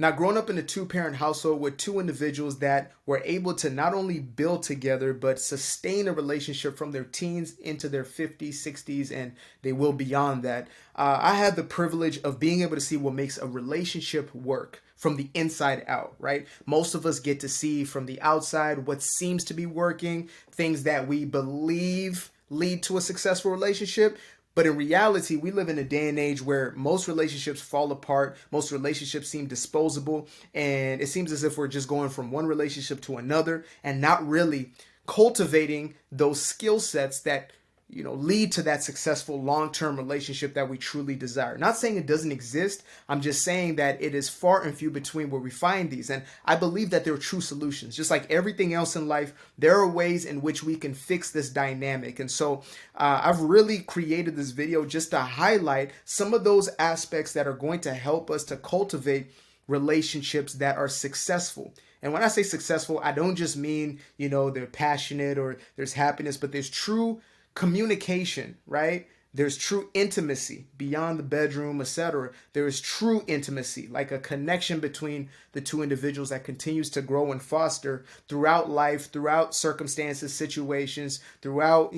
Now, growing up in a two-parent household with two individuals that were able to not only build together, but sustain a relationship from their teens into their 50s, 60s, and they will beyond that. I had the privilege of being able to see what makes a relationship work from the inside out, right? Most of us get to see from the outside what seems to be working, things that we believe lead to a successful relationship. But in reality, we live in a day and age where most relationships fall apart, most relationships seem disposable, and it seems as if we're just going from one relationship to another and not really cultivating those skill sets that lead to that successful long-term relationship that we truly desire. Not saying it doesn't exist. I'm just saying that it is far and few between where we find these. And I believe that there are true solutions. Just like everything else in life, there are ways in which we can fix this dynamic. And so I've really created this video just to highlight some of those aspects that are going to help us to cultivate relationships that are successful. And when I say successful, I don't just mean, they're passionate or there's happiness, but there's true communication, right? There's true intimacy beyond the bedroom, etc. There is true intimacy, like a connection between the two individuals that continues to grow and foster throughout life, throughout circumstances, situations, throughout,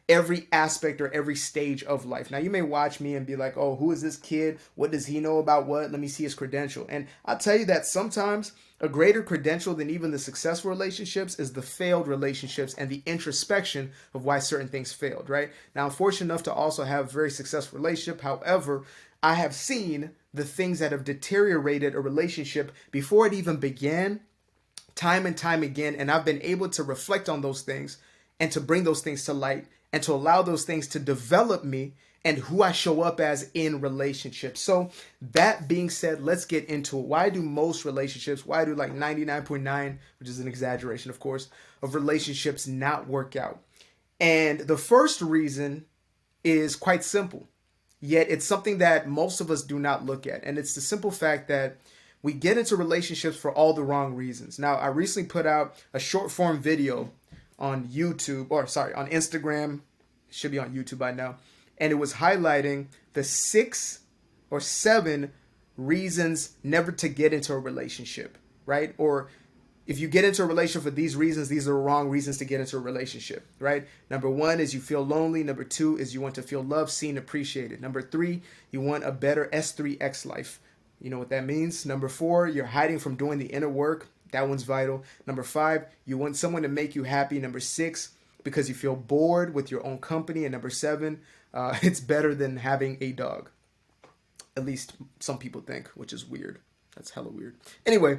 every aspect or every stage of life. Now, you may watch me and be like, oh, who is this kid? What does he know about what? Let me see his credential. And I'll tell you that sometimes a greater credential than even the successful relationships is the failed relationships and the introspection of why certain things failed, right? Now, I'm fortunate enough to also have a very successful relationship. However, I have seen the things that have deteriorated a relationship before it even began, time and time again, and I've been able to reflect on those things and to bring those things to light and to allow those things to develop me and who I show up as in relationships. So that being said, let's get into it. Why do most relationships, why do like 99.9, which is an exaggeration, of course, of relationships not work out? And the first reason is quite simple, yet it's something that most of us do not look at. And it's the simple fact that we get into relationships for all the wrong reasons. Now, I recently put out a short form video on YouTube, on Instagram. It should be on YouTube by now. And it was highlighting the 6 or 7 reasons never to get into a relationship, right? Or if you get into a relationship for these reasons, these are the wrong reasons to get into a relationship, right? Number 1 is you feel lonely. Number 2 is you want to feel loved, seen, appreciated. Number 3, you want a better S3X life. You know what that means? Number 4, you're hiding from doing the inner work. That one's vital. Number 5, you want someone to make you happy. Number 6, because you feel bored with your own company. And number 7, it's better than having a dog. At least some people think, which is weird. That's hella weird. Anyway,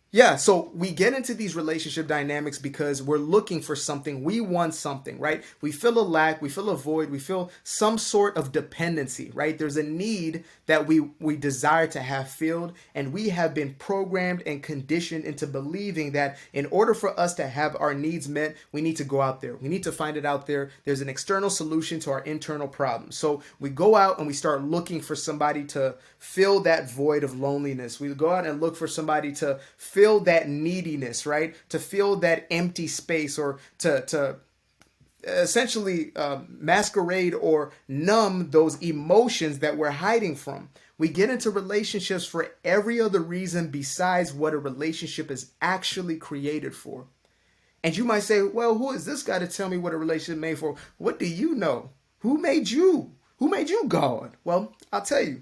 yeah, so we get into these relationship dynamics because we're looking for something. We want something, right? We feel a lack, we feel a void, we feel some sort of dependency, right? There's a need that we desire to have filled, and we have been programmed and conditioned into believing that in order for us to have our needs met, we need to go out there. We need to find it out there. There's an external solution to our internal problems. So we go out and we start looking for somebody to fill that void of loneliness. We go out and look for somebody to fill that neediness, right? To fill that empty space, or to essentially masquerade or numb those emotions that we're hiding from. We get into relationships for every other reason besides what a relationship is actually created for. And you might say, well, who is this guy to tell me what a relationship is made for? What do you know? Who made you? Who made you God? Well, I'll tell you.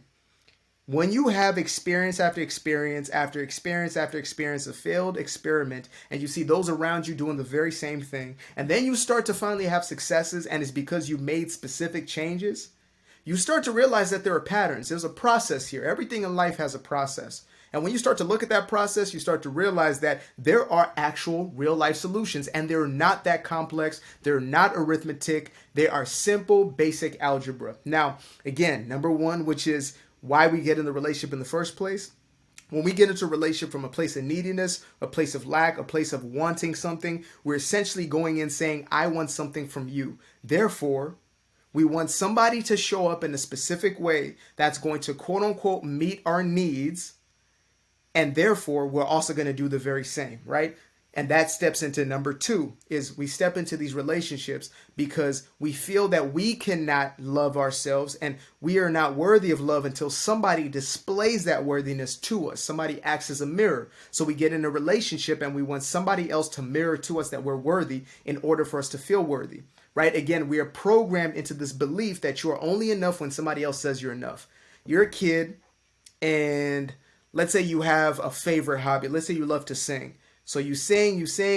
When you have experience after experience after experience after experience, a failed experiment, and you see those around you doing the very same thing, and then you start to finally have successes, and it's because you made specific changes, you start to realize that there are patterns. There's a process here. Everything in life has a process. And when you start to look at that process, you start to realize that there are actual real life solutions, and they're not that complex. They're not arithmetic. They are simple, basic algebra. Now, again, number 1, which is why we get in the relationship in the first place. When we get into a relationship from a place of neediness, a place of lack, a place of wanting something, we're essentially going in saying, I want something from you. Therefore, we want somebody to show up in a specific way that's going to quote unquote meet our needs. And therefore, we're also going to do the very same, right? And that steps into number 2, is we step into these relationships because we feel that we cannot love ourselves and we are not worthy of love until somebody displays that worthiness to us. Somebody acts as a mirror. So we get in a relationship and we want somebody else to mirror to us that we're worthy in order for us to feel worthy, right? Again, we are programmed into this belief that you are only enough when somebody else says you're enough. You're a kid and let's say you have a favorite hobby. Let's say you love to sing. So you sing,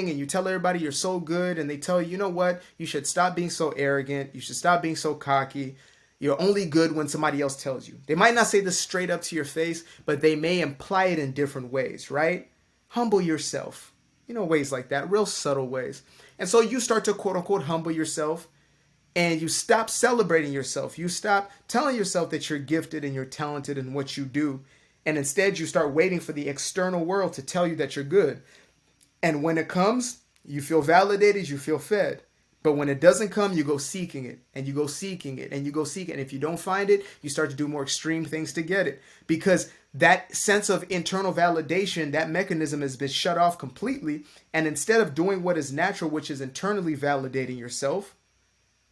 and you tell everybody you're so good, and they tell you, you know what? You should stop being so arrogant. You should stop being so cocky. You're only good when somebody else tells you. They might not say this straight up to your face, but they may imply it in different ways, right? Humble yourself. Ways like that, real subtle ways. And so you start to quote unquote humble yourself, and you stop celebrating yourself. You stop telling yourself that you're gifted and you're talented in what you do. And instead you start waiting for the external world to tell you that you're good. And when it comes, you feel validated, you feel fed. But when it doesn't come, you go seeking it, and you go seeking it, and you go seek it. And if you don't find it, you start to do more extreme things to get it. Because that sense of internal validation, that mechanism has been shut off completely. And instead of doing what is natural, which is internally validating yourself,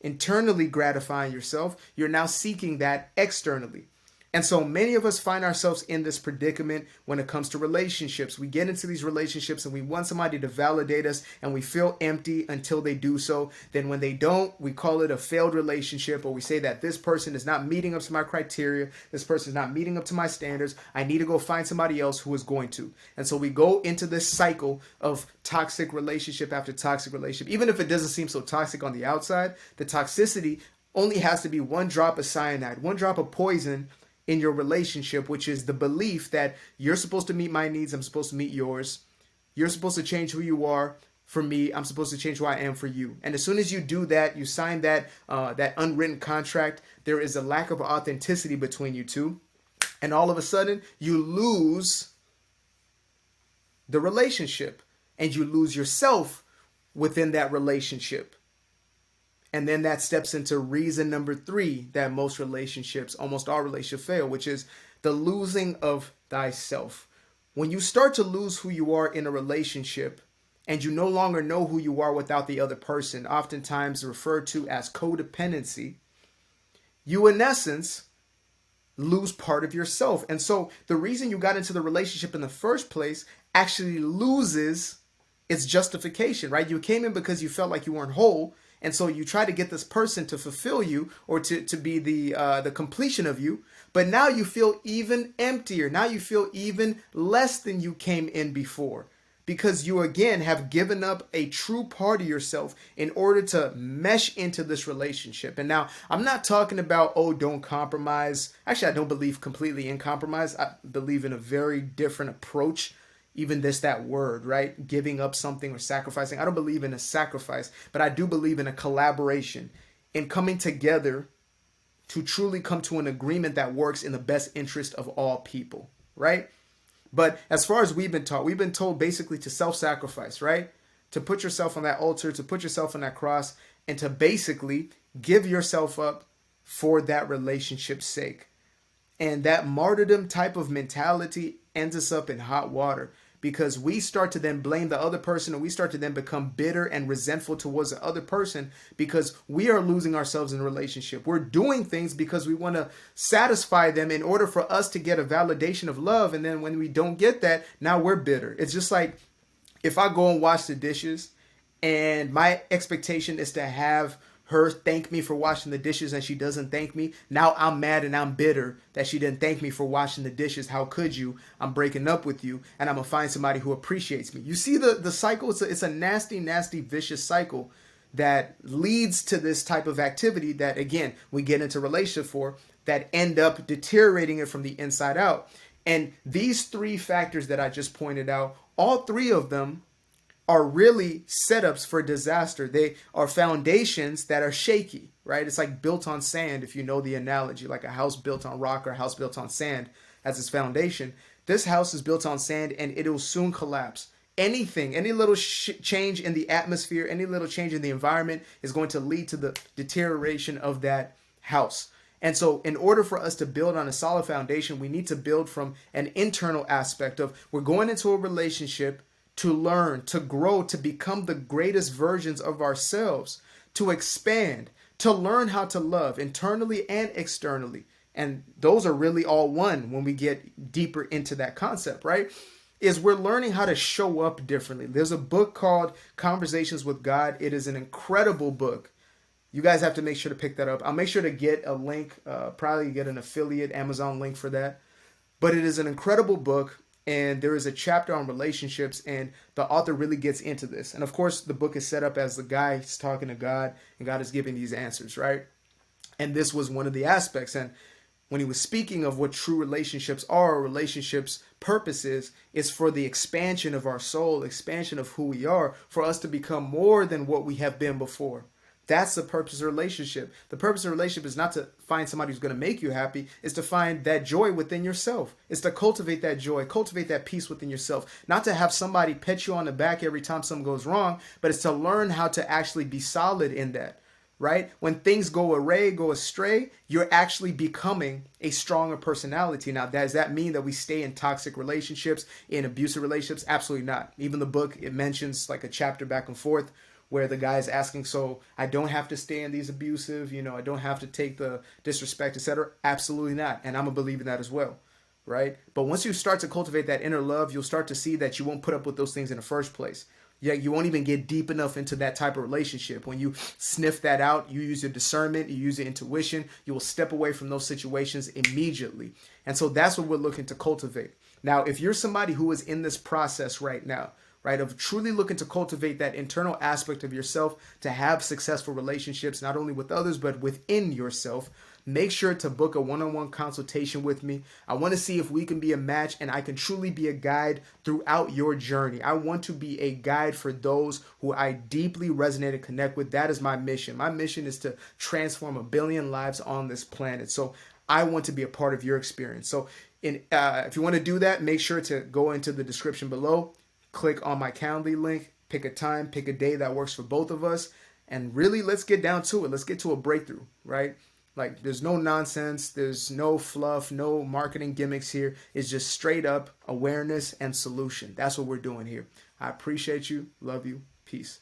internally gratifying yourself, you're now seeking that externally. And so many of us find ourselves in this predicament when it comes to relationships. We get into these relationships and we want somebody to validate us, and we feel empty until they do so. Then when they don't, we call it a failed relationship, or we say that this person is not meeting up to my criteria. This person is not meeting up to my standards. I need to go find somebody else who is going to. And so we go into this cycle of toxic relationship after toxic relationship. Even if it doesn't seem so toxic on the outside, the toxicity only has to be one drop of cyanide, one drop of poison in your relationship, which is the belief that you're supposed to meet my needs, I'm supposed to meet yours. You're supposed to change who you are for me, I'm supposed to change who I am for you. And as soon as you do that, you sign that unwritten contract, there is a lack of authenticity between you two. And all of a sudden, you lose the relationship and you lose yourself within that relationship. And then that steps into reason number 3 that most relationships, almost all relationships fail, which is the losing of thyself. When you start to lose who you are in a relationship and you no longer know who you are without the other person, oftentimes referred to as codependency, you in essence lose part of yourself. And so the reason you got into the relationship in the first place actually loses its justification, right? You came in because you felt like you weren't whole. And so you try to get this person to fulfill you, or to be the completion of you. But now you feel even emptier. Now you feel even less than you came in before, because you again have given up a true part of yourself in order to mesh into this relationship. And now I'm not talking about, oh, don't compromise. Actually, I don't believe completely in compromise. I believe in a very different approach. Even that word, right? Giving up something or sacrificing. I don't believe in a sacrifice, but I do believe in a collaboration, in coming together to truly come to an agreement that works in the best interest of all people, right? But as far as we've been told basically to self-sacrifice, right? To put yourself on that altar, to put yourself on that cross, and to basically give yourself up for that relationship's sake. And that martyrdom type of mentality ends us up in hot water, because we start to then blame the other person, and we start to then become bitter and resentful towards the other person because we are losing ourselves in a relationship. We're doing things because we want to satisfy them in order for us to get a validation of love. And then when we don't get that, now we're bitter. It's just like if I go and wash the dishes and my expectation is to have her thank me for washing the dishes and she doesn't thank me. Now I'm mad and I'm bitter that she didn't thank me for washing the dishes. How could you? I'm breaking up with you, and I'm going to find somebody who appreciates me. You see the cycle? It's a nasty, nasty, vicious cycle that leads to this type of activity that, again, we get into relationship for, that end up deteriorating it from the inside out. And these 3 factors that I just pointed out, all 3 of them are really setups for disaster. They are foundations that are shaky, right? It's like built on sand, if you know the analogy, like a house built on rock or a house built on sand as its foundation. This house is built on sand and it will soon collapse. Anything, any little change in the atmosphere, any little change in the environment is going to lead to the deterioration of that house. And so in order for us to build on a solid foundation, we need to build from an internal aspect of, we're going into a relationship to learn, to grow, to become the greatest versions of ourselves, to expand, to learn how to love internally and externally. And those are really all one when we get deeper into that concept, right? Is we're learning how to show up differently. There's a book called Conversations with God. It is an incredible book. You guys have to make sure to pick that up. I'll make sure to get a link, probably get an affiliate Amazon link for that. But it is an incredible book, and there is a chapter on relationships, and the author really gets into this. And of course, the book is set up as the guy is talking to God, and God is giving these answers, right? And this was one of the aspects. And when he was speaking of what true relationships are, relationships' purpose is for the expansion of our soul, expansion of who we are, for us to become more than what we have been before. That's the purpose of a relationship. The purpose of a relationship is not to find somebody who's going to make you happy. It's to find that joy within yourself. It's to cultivate that joy, cultivate that peace within yourself. Not to have somebody pet you on the back every time something goes wrong, but it's to learn how to actually be solid in that, right? When things go array, go astray, you're actually becoming a stronger personality. Now, does that mean that we stay in toxic relationships, in abusive relationships? Absolutely not. Even the book, it mentions like a chapter back and forth where the guy is asking, so I don't have to stay in these abusive, I don't have to take the disrespect, etc. Absolutely not. And I'm a believer in that as well, right? But once you start to cultivate that inner love, you'll start to see that you won't put up with those things in the first place. Yeah, you won't even get deep enough into that type of relationship. When you sniff that out, you use your discernment, you use your intuition, you will step away from those situations immediately. And so that's what we're looking to cultivate. Now, if you're somebody who is in this process right now, right, of truly looking to cultivate that internal aspect of yourself to have successful relationships, not only with others, but within yourself, make sure to book a one-on-one consultation with me. I want to see if we can be a match and I can truly be a guide throughout your journey. I want to be a guide for those who I deeply resonate and connect with. That is my mission. My mission is to transform 1 billion lives on this planet. So I want to be a part of your experience. So if you want to do that, make sure to go into the description below. Click on my Calendly link, pick a time, pick a day that works for both of us, and really let's get down to it. Let's get to a breakthrough, right? Like there's no nonsense, there's no fluff, no marketing gimmicks here. It's just straight up awareness and solution. That's what we're doing here. I appreciate you, love you, peace.